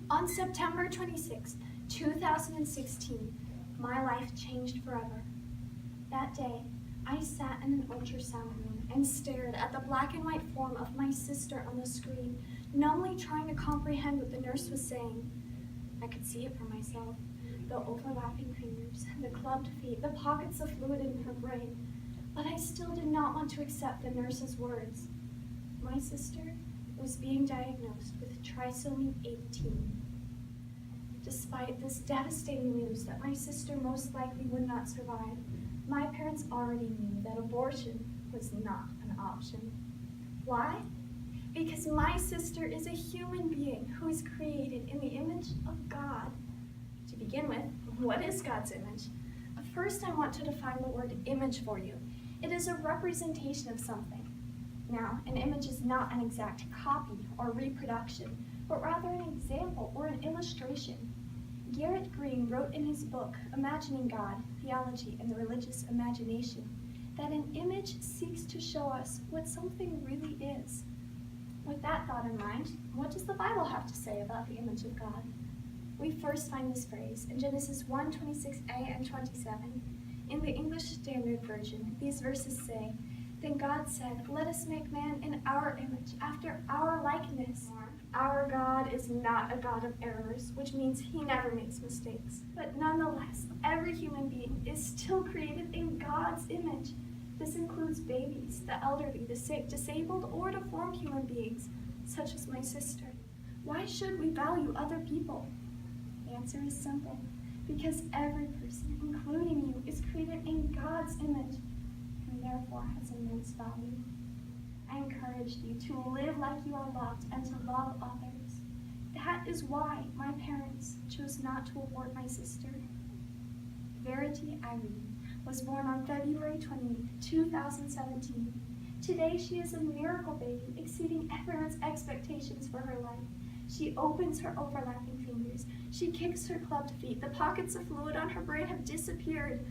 On September 26, 2016, my life changed forever. That day, I sat in an ultrasound room and stared at the black and white form of my sister on the screen, numbly trying to comprehend what the nurse was saying. I could see it for myself. The overlapping fingers, the clubbed feet, the pockets of fluid in her brain. But I still did not want to accept the nurse's words. My sister was being diagnosed with trisomy 18. Despite this devastating news that my sister most likely would not survive, my parents already knew that abortion was not an option. Why? Because my sister is a human being who is created in the image of God. To begin with, what is God's image? First, I want to define the word image for you. It is a representation of something. Now, an image is not an exact copy or reproduction, but rather an example or an illustration. Garrett Green wrote in his book, Imagining God, Theology and the Religious Imagination, that an image seeks to show us what something really is. With that thought in mind, what does the Bible have to say about the image of God? We first find this phrase in Genesis 1:26a and 27. In the English Standard Version, these verses say, "Then God said, 'Let us make man in our image, after our likeness.'" Our God is not a God of errors, which means he never makes mistakes. But nonetheless, every human being is still created in God's image. This includes babies, the elderly, the sick, disabled, or deformed human beings, such as my sister. Why should we value other people? The answer is simple. Because every person, including you, is created in God's image and therefore has immense value. I encourage you to live like you are loved and to love others. That is why my parents chose not to abort my sister. Verity Irene was born on February 28, 2017. Today she is a miracle baby, exceeding everyone's expectations for her life. She opens her overlapping fingers. She kicks her clubbed feet. The pockets of fluid on her brain have disappeared.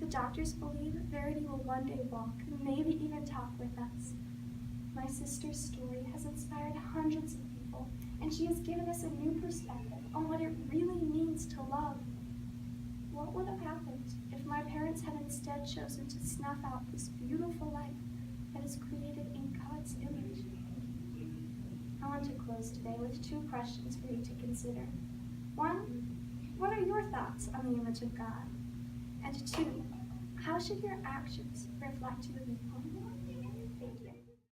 The doctors believe Verity will one day walk, maybe even talk with us. My sister's story has inspired hundreds of people, and she has given us a new perspective on what it really means to love. What would have happened if my parents had instead chosen to snuff out this beautiful life that is created in God's image? I want to close today with two questions for you to consider. One, what are your thoughts on the image of God? And two, how should your actions reflect your viewpoint?